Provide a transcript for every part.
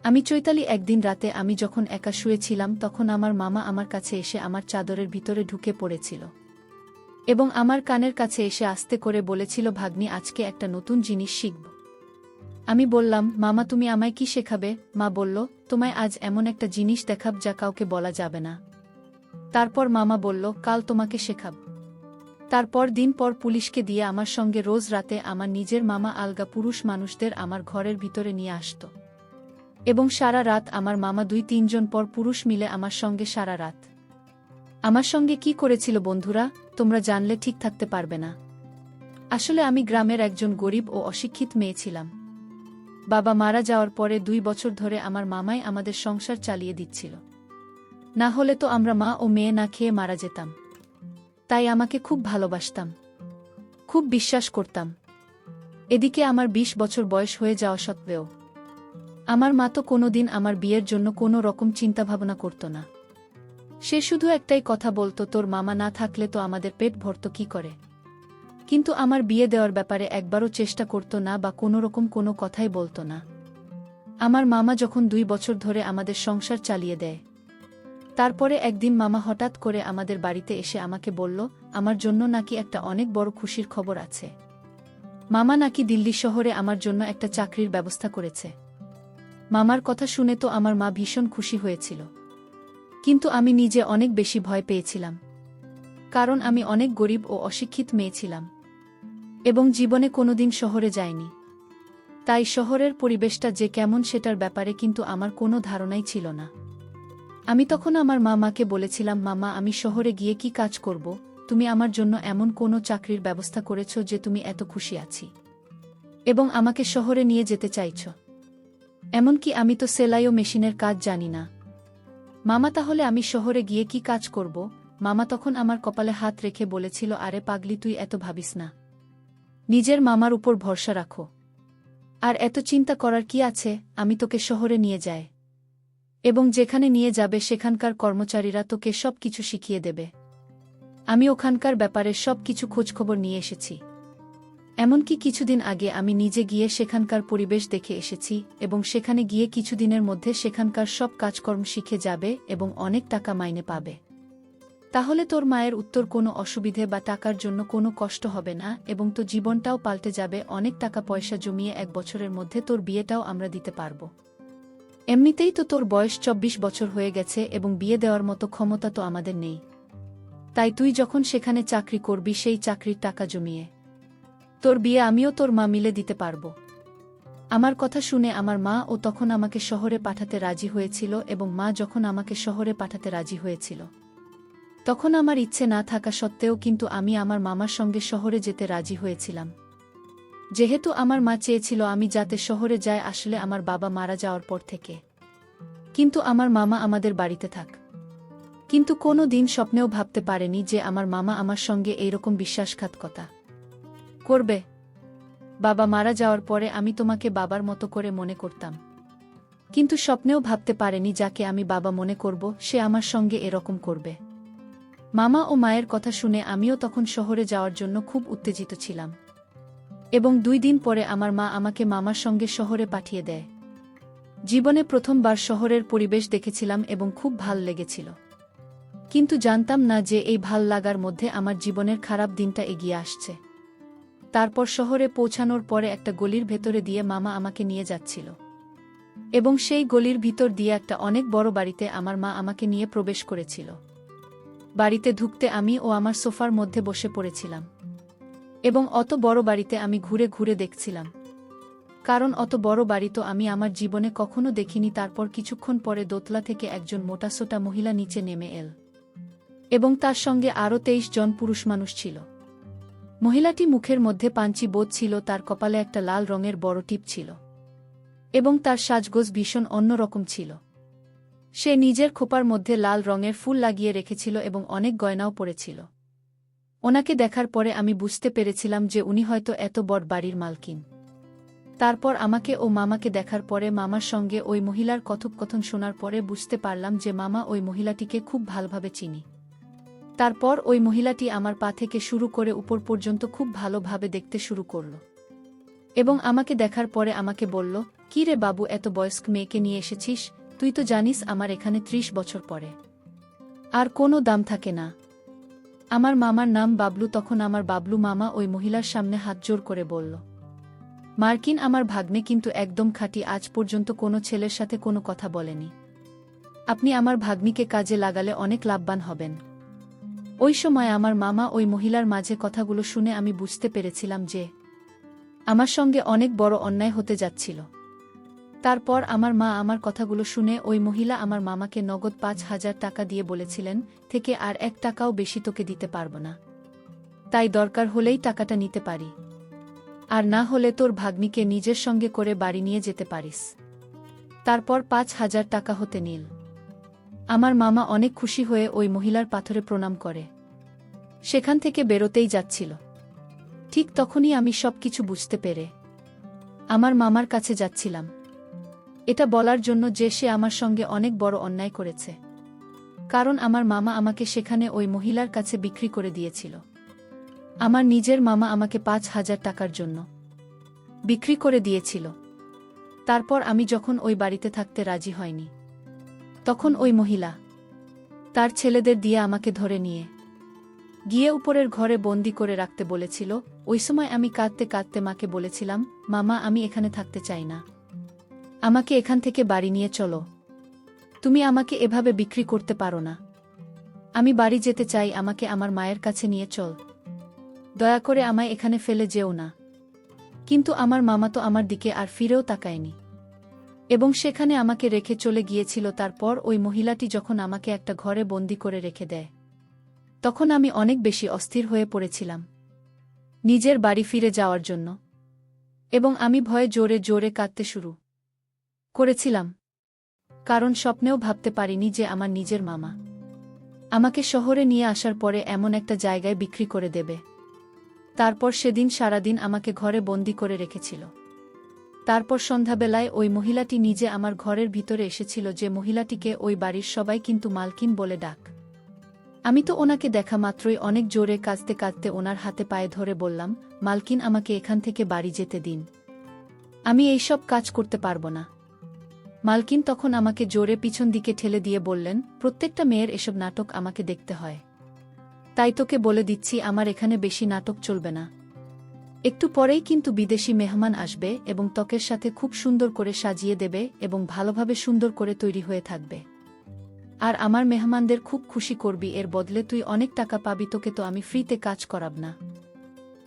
আমি চৈতালি একদিন রাতে আমি যখন একা শুয়েছিলাম তখন আমার মামা আমার কাছে এসে আমার চাদরের ভিতরে ঢুকে পড়েছিল এবং আমার কানের কাছে এসে আস্তে করে বলেছিল, ভাগ্নি, আজকে একটা নতুন জিনিস শিখব। আমি বললাম, মামা তুমি আমায় কি শেখাবে? মা বলল, তোমায় আজ এমন একটা জিনিস দেখাব যা কাউকে বলা যাবে না। তারপর মামা বলল, কাল তোমাকে শেখাব। তারপর দিন পর পুলিশকে দিয়ে আমার সঙ্গে রোজ রাতে আমার নিজের মামা আলগা পুরুষ মানুষদের আমার ঘরের ভিতরে নিয়ে আসত এবং সারা রাত আমার মামা 2-3 জন পর পুরুষ মিলে আমার সঙ্গে সারা রাত। আমার সঙ্গে কি করেছিল বন্ধুরা, তোমরা জানলে ঠিক থাকতে পারবে না। আসলে আমি গ্রামের একজন গরিব ও অশিক্ষিত মেয়ে ছিলাম। বাবা মারা যাওয়ার পরে 2 বছর ধরে আমার মামাই আমাদের সংসার চালিয়ে দিচ্ছিল। না হলে তো আমরা মা ও মেয়ে না খেয়ে মারা যেতাম। তাই আমাকে খুব ভালোবাসতাম, খুব বিশ্বাস করতাম। এদিকে আমার 20 বছর বয়স হয়ে যাওয়া সত্ত্বেও আমার মা তো কোনোদিন আমার বিয়ের জন্য কোনো রকম চিন্তাভাবনা করত না। সে শুধু একটাই কথা বলতো, তোর মামা না থাকলে তো আমাদের পেট ভরত কি করে। কিন্তু আমার বিয়ে দেওয়ার ব্যাপারে একবারও চেষ্টা করত না বা কোনোরকম কোনো কথাই বলতো না। আমার মামা যখন 2 বছর ধরে আমাদের সংসার চালিয়ে দেয়, তারপরে একদিন মামা হঠাৎ করে আমাদের বাড়িতে এসে আমাকে বলল, আমার জন্য নাকি একটা অনেক বড় খুশির খবর আছে। মামা নাকি দিল্লি শহরে আমার জন্য একটা চাকরির ব্যবস্থা করেছে। মামার কথা শুনে তো আমার মা ভীষণ খুশি হয়েছিল, কিন্তু আমি নিজে অনেক বেশি ভয় পেয়েছিলাম। কারণ আমি অনেক গরিব ও অশিক্ষিত মেয়ে ছিলাম এবং জীবনে কোনোদিন শহরে যাইনি। তাই শহরের পরিবেশটা যে কেমন সেটার ব্যাপারে কিন্তু আমার কোনো ধারণাই ছিল না। আমি তখন আমার মামাকে বলেছিলাম, মামা, আমি শহরে গিয়ে কি কাজ করব? তুমি আমার জন্য এমন কোনো চাকরির ব্যবস্থা করেছ যে তুমি এত খুশি আছি এবং আমাকে শহরে নিয়ে যেতে চাইছ। এমনকি আমি তো সেলাই ও মেশিনের কাজ জানি না। মামা, তাহলে আমি শহরে গিয়ে কি কাজ করব? মামা তখন আমার কপালে হাত রেখে বলেছিল, আরে পাগলি, তুই এত ভাবিস না। নিজের মামার উপর ভরসা রাখো। আর এত চিন্তা করার কি আছে, আমি তোকে শহরে নিয়ে যাই এবং যেখানে নিয়ে যাবে সেখানকার কর্মচারীরা তোকে সব কিছু শিখিয়ে দেবে। আমি ওখানকার ব্যাপারে সব কিছু খোঁজখবর নিয়ে এসেছি। এমনকি কিছুদিন আগে আমি নিজে গিয়ে সেখানকার পরিবেশ দেখে এসেছি এবং সেখানে গিয়ে কিছুদিনের মধ্যে সেখানকার সব কাজকর্ম শিখে যাবে এবং অনেক টাকা মাইনে পাবে। তাহলে তোর মায়ের উত্তর কোনো অসুবিধে বা টাকার জন্য কোনো কষ্ট হবে না এবং তো জীবনটাও পাল্টে যাবে। অনেক টাকা পয়সা জমিয়ে 1 বছরের মধ্যে তোর বিয়েটাও আমরা দিতে পারব। এমনিতেই তো তোর বয়স 24 বছর হয়ে গেছে এবং বিয়ে দেওয়ার মতো ক্ষমতা তো আমাদের নেই। তাই তুই যখন সেখানে চাকরি করবি সেই চাকরির টাকা জমিয়ে তোর বিয়ে আমিও তোর মা মিলে দিতে পারব। আমার কথা শুনে আমার মা ও তখন আমাকে শহরে পাঠাতে রাজি হয়েছিল এবং মা যখন আমাকে শহরে পাঠাতে রাজি হয়েছিল তখন আমার ইচ্ছে না থাকা সত্ত্বেও কিন্তু আমি আমার মামার সঙ্গে শহরে যেতে রাজি হয়েছিলাম। যেহেতু আমার মা চেয়েছিল আমি যাতে শহরে যাই, আসলে আমার বাবা মারা যাওয়ার পর থেকে। কিন্তু আমার মামা আমাদের বাড়িতে থাক। কিন্তু কোনো দিন স্বপ্নেও ভাবতে পারেনি যে আমার মামা আমার সঙ্গে এইরকম বিশ্বাসঘাতকতা করবে। বাবা মারা যাওয়ার পরে আমি তোমাকে বাবার মতো করে মনে করতাম, কিন্তু স্বপ্নেও ভাবতে পারেনি যাকে আমি বাবা মনে করব সে আমার সঙ্গে এরকম করবে। মামা ও মায়ের কথা শুনে আমিও তখন শহরে যাওয়ার জন্য খুব উত্তেজিত ছিলাম এবং 2 দিন পরে আমার মা আমাকে মামার সঙ্গে শহরে পাঠিয়ে দেয়। জীবনে প্রথমবার শহরের পরিবেশ দেখেছিলাম এবং খুব ভাল লেগেছিল, কিন্তু জানতাম না যে এই ভাল লাগার মধ্যে আমার জীবনের খারাপ দিনটা এগিয়ে আসছে। তারপর শহরে পৌঁছানোর পরে একটা গলির ভেতরে দিয়ে মামা আমাকে নিয়ে যাচ্ছিল এবং সেই গলির ভিতর দিয়ে একটা অনেক বড় বাড়িতে আমার মা আমাকে নিয়ে প্রবেশ করেছিল। বাড়িতে ঢুকতে আমি ও আমার সোফার মধ্যে বসে পড়েছিলাম এবং অত বড় বাড়িতে আমি ঘুরে ঘুরে দেখছিলাম, কারণ অত বড় বাড়ি তো আমি আমার জীবনে কখনো দেখিনি। তারপর কিছুক্ষণ পরে দোতলা থেকে একজন মোটাসোটা মহিলা নিচে নেমে এল এবং তার সঙ্গে আরও 23 জন পুরুষ মানুষ ছিল। মহিলাটি মুখের মধ্যে পাঞ্চি বোধ ছিল, তার কপালে একটা লাল রঙের বড় টিপ ছিল এবং তার সাজগোজ ভীষণ অন্যরকম ছিল। সে নিজের খোপার মধ্যে লাল রঙের ফুল লাগিয়ে রেখেছিল এবং অনেক গয়নাও পরেছিল। ওনাকে দেখার পরে আমি বুঝতে পেরেছিলাম যে উনি হয়তো এত বড় বাড়ির মালকিন। তারপর আমাকে ও মামাকে দেখার পরে মামার সঙ্গে ওই মহিলার কথোপকথন শোনার পরে বুঝতে পারলাম যে মামা ওই মহিলাটিকে খুব ভালোভাবে চিনি। তারপর ওই মহিলাটি আমার পা থেকে শুরু করে উপর পর্যন্ত খুব ভালোভাবে দেখতে শুরু করল এবং আমাকে দেখার পরে আমাকে বলল, কি রে বাবু, এত বয়স্ক মেয়েকে নিয়ে এসেছিস? তুই তো জানিস আমার এখানে ৩০ বছর পরে আর কোনো দাম থাকে না। আমার মামার নাম বাবলু। তখন আমার বাবলু মামা ওই মহিলার সামনে হাত জোর করে বলল, মার্কিন, আমার ভাগ্নে কিন্তু একদম খাঁটি, আজ পর্যন্ত কোনো ছেলের সাথে কোনো কথা বলেনি। আপনি আমার ভাগ্নিকে কাজে লাগালে অনেক লাভবান হবেন। ওই সময় আমার মামা ওই মহিলার মাঝে কথাগুলো শুনে আমি বুঝতে পেরেছিলাম যে আমার সঙ্গে অনেক বড় অন্যায় হতে যাচ্ছিল। তারপর আমার মা আমার কথাগুলো শুনে ওই মহিলা আমার মামাকে নগদ ৫,০০০ টাকা দিয়ে বলেছিলেন, থেকে আর ১ টাকাও বেশি তোকে দিতে পারব না। তাই দরকার হলেই টাকাটা নিতে পারি, আর না হলে তোর ভাগ্নিকে নিজের সঙ্গে করে বাড়ি নিয়ে যেতে পারিস। তারপর ৫,০০০ টাকা হতে নিল। আমার মামা অনেক খুশি হয়ে ওই মহিলার পাথরে প্রণাম করে সেখান থেকে বেরোতেই যাচ্ছিল। ঠিক তখনই আমি সবকিছু বুঝতে পেরে আমার মামার কাছে যাচ্ছিলাম, এটা বলার জন্য যে সে আমার সঙ্গে অনেক বড় অন্যায় করেছে। কারণ আমার মামা আমাকে সেখানে ওই মহিলার কাছে বিক্রি করে দিয়েছিল। আমার নিজের মামা আমাকে ৫,০০০ টাকার জন্য বিক্রি করে দিয়েছিল। তারপর আমি যখন ওই বাড়িতে থাকতে রাজি হয়নি, তখন ওই মহিলা তার ছেলেদের দিয়ে আমাকে ধরে নিয়ে গিয়ে উপরের ঘরে বন্দি করে রাখতে বলেছিল। ওই সময় আমি কাঁদতে কাঁদতে মাকে বলেছিলাম, মামা, আমি এখানে থাকতে চাই না, আমাকে এখান থেকে বাড়ি নিয়ে চলো। তুমি আমাকে এভাবে বিক্রি করতে পারো না, আমি বাড়ি যেতে চাই, আমাকে আমার মায়ের কাছে নিয়ে চল, দয়া করে আমায় এখানে ফেলে যেও না। কিন্তু আমার মামা তো আমার দিকে আর ফিরেও তাকায়নি এবং সেখানে আমাকে রেখে চলে গিয়েছিল। তারপর ওই মহিলাটি যখন আমাকে একটা ঘরে বন্দি করে রেখে দেয়, তখন আমি অনেক বেশি অস্থির হয়ে পড়েছিলাম নিজের বাড়ি ফিরে যাওয়ার জন্য, এবং আমি ভয়ে জোরে জোরে কাঁদতে শুরু করেছিলাম। কারণ স্বপ্নেও ভাবতে পারিনি যে আমার নিজের মামা আমাকে শহরে নিয়ে আসার পরে এমন একটা জায়গায় বিক্রি করে দেবে। তারপর সেদিন সারাদিন আমাকে ঘরে বন্দি করে রেখেছিল। তারপর সন্ধ্যাবেলায় ওই মহিলাটি নিজে আমার ঘরের ভিতরে এসেছিল, যে মহিলাটিকে ওই বাড়ির সবাই কিন্তু মালকিন বলে ডাক। আমি তো ওনাকে দেখা মাত্রই অনেক জোরে কাঁদতে কাঁদতে ওনার হাতে পায়ে ধরে বললাম, মালকিন, আমাকে এখান থেকে বাড়ি যেতে দিন, আমি এইসব কাজ করতে পারবো না। মালকিন তখন আমাকে জোরে পিছন দিকে ঠেলে দিয়ে বললেন, প্রত্যেকটা মেয়ের এসব নাটক আমাকে দেখতে হয়, তাই তোকে বলে দিচ্ছি আমার এখানে বেশি নাটক চলবে না। একটু পরেই কিন্তু বিদেশি মেহমান আসবে এবং ত্বকের সাথে খুব সুন্দর করে সাজিয়ে দেবে এবং ভালোভাবে সুন্দর করে তৈরি হয়ে থাকবে, আর আমার মেহমানদের খুব খুশি করবি, এর বদলে তুই অনেক টাকা পাবি, তোকে তো আমি ফ্রিতে কাজ করাব না।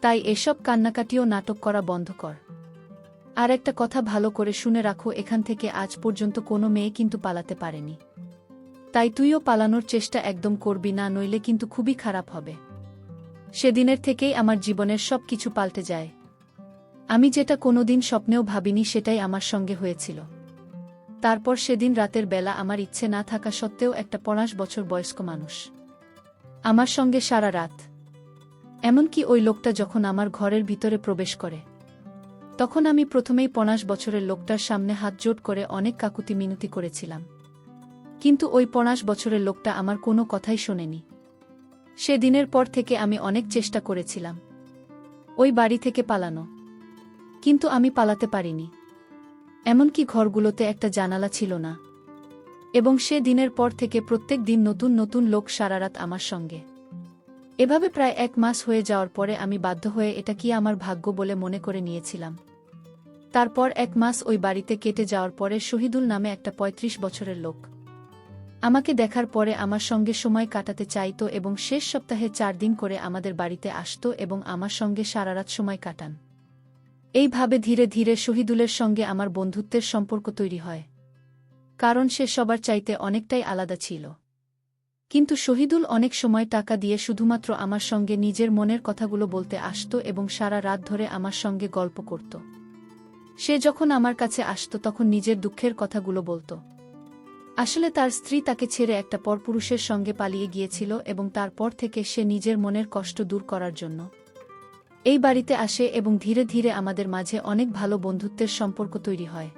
তাই এসব কান্নাকাটিও নাটক করা বন্ধ কর। আর একটা কথা ভালো করে শুনে রাখো, এখান থেকে আজ পর্যন্ত কোনো মেয়ে কিন্তু পালাতে পারেনি, তাই তুইও পালানোর চেষ্টা একদম করবি না, নইলে কিন্তু খুবই খারাপ হবে। সেদিনের থেকেই আমার জীবনের সব কিছু পাল্টে যায়। আমি যেটা কোনোদিন স্বপ্নেও ভাবিনি সেটাই আমার সঙ্গে হয়েছিল। তারপর সেদিন রাতের বেলা আমার ইচ্ছে না থাকা সত্ত্বেও একটা ৫০ বছর বয়স্ক মানুষ আমার সঙ্গে সারা রাত, এমনকি ওই লোকটা যখন আমার ঘরের ভিতরে প্রবেশ করে, তখন আমি প্রথমেই ৫০ বছরের লোকটার সামনে হাত জোট করে অনেক কাকুতি মিনতি করেছিলাম। কিন্তু ওই ৫০ বছরের লোকটা আমার কোনো কথাই শোনেনি। সেদিনের পর থেকে আমি অনেক চেষ্টা করেছিলাম ওই বাড়ি থেকে পালানো, কিন্তু আমি পালাতে পারিনি। এমনকি ঘরগুলোতে একটা জানালা ছিল না, এবং সে দিনের পর থেকে প্রত্যেক দিন নতুন নতুন লোক সারারাত আমার সঙ্গে। এভাবে প্রায় ১ মাস হয়ে যাওয়ার পরে আমি বাধ্য হয়ে এটা কি আমার ভাগ্য বলে মনে করে নিয়েছিলাম। তারপর ১ মাস ওই বাড়িতে কেটে যাওয়ার পরে শহীদুল নামে একটা ৩৫ বছরের লোক আমাকে দেখার পরে আমার সঙ্গে সময় কাটাতে চাইতো এবং শেষ সপ্তাহে ৪ দিন করে আমাদের বাড়িতে আসতো এবং আমার সঙ্গে সারারাত সময় কাটান। এইভাবে ধীরে ধীরে শহীদুলের সঙ্গে আমার বন্ধুত্বের সম্পর্ক তৈরি হয়, কারণ সে সবার চাইতে অনেকটাই আলাদা ছিল। কিন্তু শহীদুল অনেক সময় টাকা দিয়ে শুধুমাত্র আমার সঙ্গে নিজের মনের কথাগুলো বলতে আসতো এবং সারা রাত ধরে আমার সঙ্গে গল্প করত। সে যখন আমার কাছে আসতো তখন নিজের দুঃখের কথাগুলো বলতো। আসলে তার স্ত্রী তাকে ছেড়ে একটা পরপুরুষের সঙ্গে পালিয়ে গিয়েছিল এবং তারপর থেকে সে নিজের মনের কষ্ট দূর করার জন্য এই বাড়িতে আসে এবং ধীরে ধীরে আমাদের মাঝে অনেক ভালো বন্ধুত্বের সম্পর্ক তৈরি হয়।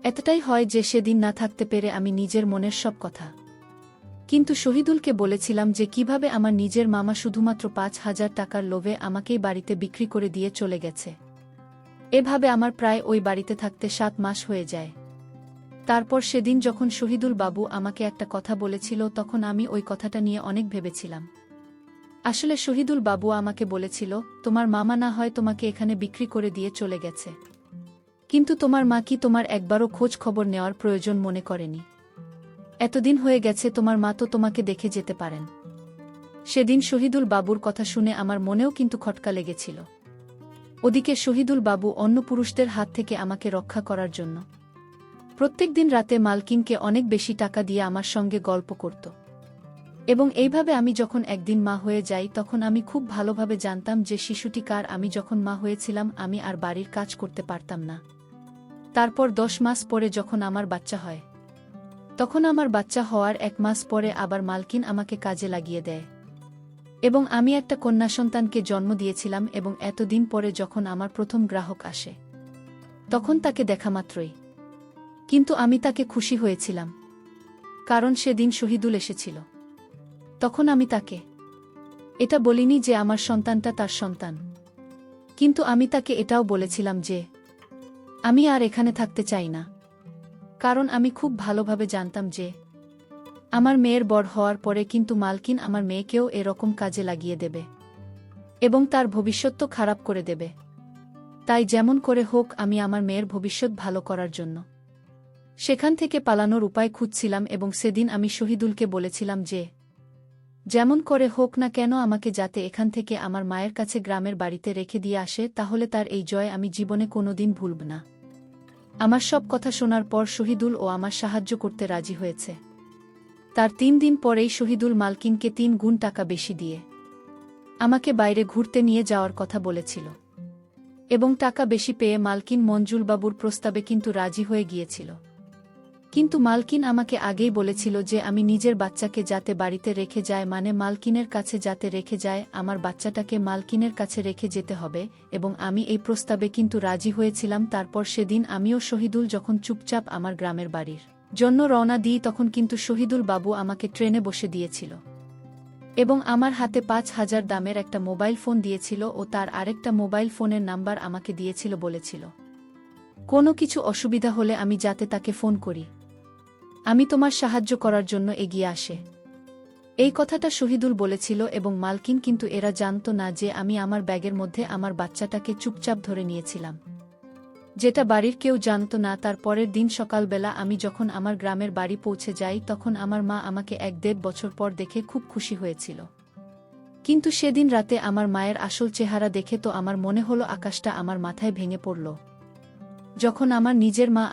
এতটাই হয় যে সেদিন না থাকতে পেরে আমি নিজের মনের সব কথা কিন্তু শহীদুলকে বলেছিলাম যে কিভাবে আমার নিজের মামা শুধুমাত্র ৫,০০০ টাকার লোভে আমাকেই বাড়িতে বিক্রি করে দিয়ে চলে গেছে। এভাবে আমার প্রায় ওই বাড়িতে থাকতে 7 মাস হয়ে যায়। তারপর সেদিন যখন শহীদুল বাবু আমাকে একটা কথা বলেছিল তখন আমি ওই কথাটা নিয়ে অনেক ভেবেছিলাম। আসলে শহীদুল বাবু আমাকে বলেছিল, তোমার মামা না হয় তোমাকে এখানে বিক্রি করে দিয়ে চলে গেছে, কিন্তু তোমার মা কি তোমার একবারও খোঁজ খবর নেওয়ার প্রয়োজন মনে করেনি? এতদিন হয়ে গেছে, তোমার মা তো তোমাকে দেখে যেতে পারেন। সেদিন শহীদুল বাবুর কথা শুনে আমার মনেও কিন্তু খটকা লেগেছিল। ওদিকে শহীদুল বাবু অন্য পুরুষদের হাত থেকে আমাকে রক্ষা করার জন্য প্রত্যেকদিন রাতে মালকিনকে অনেক বেশি টাকা দিয়ে আমার সঙ্গে গল্প করত। এবং এইভাবে আমি যখন একদিন মা হয়ে যাই তখন আমি খুব ভালোভাবে জানতাম যে শিশুটি কার। আমি যখন মা হয়েছিলাম আমি আর বাড়ির কাজ করতে পারতাম না। তারপর 10 মাস পরে যখন আমার বাচ্চা হয়, তখন আমার বাচ্চা হওয়ার 1 মাস পরে আবার মালকিন আমাকে কাজে লাগিয়ে দেয় এবং আমি একটা কন্যা সন্তানকে জন্ম দিয়েছিলাম। এবং এতদিন পরে যখন আমার প্রথম গ্রাহক আসে তখন তাকে দেখা মাত্রই কিন্তু আমি তাকে খুশি হয়েছিলাম, কারণ সেদিন শহীদুল এসেছিল। তখন আমি তাকে এটা বলিনি যে আমার সন্তানটা তার সন্তান, কিন্তু আমি তাকে এটাও বলেছিলাম যে আমি আর এখানে থাকতে চাই না, কারণ আমি খুব ভালোভাবে জানতাম যে আমার মেয়ের বড় হওয়ার পরে কিন্তু মালকিন আমার মেয়েকেও এরকম কাজে লাগিয়ে দেবে এবং তার ভবিষ্যৎ তো খারাপ করে দেবে। তাই যেমন করে হোক আমি আমার মেয়ের ভবিষ্যৎ ভালো করার জন্য সেখান থেকে পালানোর উপায় খুঁজছিলাম। এবং সেদিন আমি শহীদুলকে বলেছিলাম যে যেমন করে হোক না কেন আমাকে যাতে এখান থেকে আমার মায়ের কাছে গ্রামের বাড়িতে রেখে দিয়ে আসে, তাহলে তার এই জয় আমি জীবনে কোনোদিন ভুলব না। আমার সব কথা শোনার পর শহীদুল ও আমার সাহায্য করতে রাজি হয়েছে। তার 3 দিন পরেই শহীদুল মালকিনকে 3 গুণ টাকা বেশি দিয়ে আমাকে বাইরে ঘুরতে নিয়ে যাওয়ার কথা বলেছিল এবং টাকা বেশি পেয়ে মালকিন মঞ্জুলবাবুর প্রস্তাবে কিন্তু রাজি হয়ে গিয়েছিল। কিন্তু মালকিন আমাকে আগেই বলেছিল যে আমি নিজের বাচ্চাকে যাতে বাড়িতে রেখে যায়, মানে মালকিনের কাছে যাতে রেখে যায়, আমার বাচ্চাটাকে মালকিনের কাছে রেখে যেতে হবে। এবং আমি এই প্রস্তাবে কিন্তু রাজি হয়েছিলাম। তারপর সেদিন আমিও শহীদুল যখন চুপচাপ আমার গ্রামের বাড়ির জন্য রওনা দিই তখন কিন্তু শহীদুল বাবু আমাকে ট্রেনে বসে দিয়েছিল এবং আমার হাতে 5,000 দামের একটা মোবাইল ফোন দিয়েছিল ও তার আরেকটা মোবাইল ফোনের নাম্বার আমাকে দিয়েছিল, বলেছিল কোনো কিছু অসুবিধা হলে আমি যাতে তাকে ফোন করি, আমি তোমার সাহায্য করার জন্য এগিয়ে আসে। এই কথাটা শহীদুল বলেছিল এবং মালকিন কিন্তু এরা জানত না যে আমি আমার ব্যাগের মধ্যে আমার বাচ্চাটাকে চুপচাপ ধরে নিয়েছিলাম, যেটা বাড়ির কেউ জানত না। তার পরের দিন সকালবেলা আমি যখন আমার গ্রামের বাড়ি পৌঁছে যাই তখন আমার মা আমাকে 1-1.5 বছর পর দেখে খুব খুশি হয়েছিল। কিন্তু সেদিন রাতে আমার মায়ের আসল চেহারা দেখে তো আমার মনে হলো আকাশটা আমার মাথায় ভেঙে পড়ল। যখন আমার নিজের মা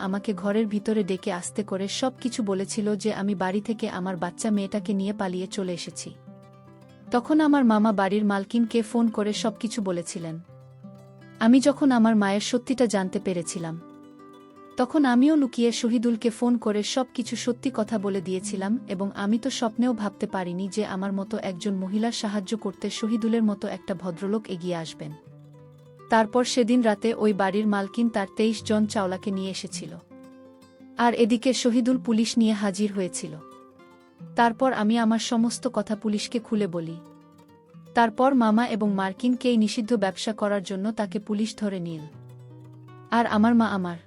আমাকে ঘরের ভিতরে ডেকে আস্তে করে সব কিছু বলেছিল যে আমি বাড়ি থেকে আমার বাচ্চা মেয়েটাকে নিয়ে পালিয়ে চলে এসেছি, তখন আমার মামা বাড়ির মালকিনকে ফোন করে সবকিছু বলেছিলেন। আমি যখন আমার মায়ের সত্যিটা জানতে পেরেছিলাম তখন আমিও লুকিয়ে শহীদুলকে ফোন করে সবকিছু সত্যি কথা বলে দিয়েছিলাম। এবং আমি তো স্বপ্নেও ভাবতে পারিনি যে আমার মতো একজন মহিলার সাহায্য করতে শহীদুলের মতো একটা ভদ্রলোক এগিয়ে আসবেন। তারপর সেদিন রাতে ওই বাড়ির মালকিন তার 23 জন চাওলাকে নিয়ে এসেছিল, আর এদিকে শহীদুল পুলিশ নিয়ে হাজির হয়েছিল। তারপর আমি আমার সমস্ত কথা পুলিশকে খুলে বলি। তারপর মামা এবং মার্কিনকে এই নিষিদ্ধ ব্যবসা করার জন্য তাকে পুলিশ ধরে নিল, আর আমার মা আমার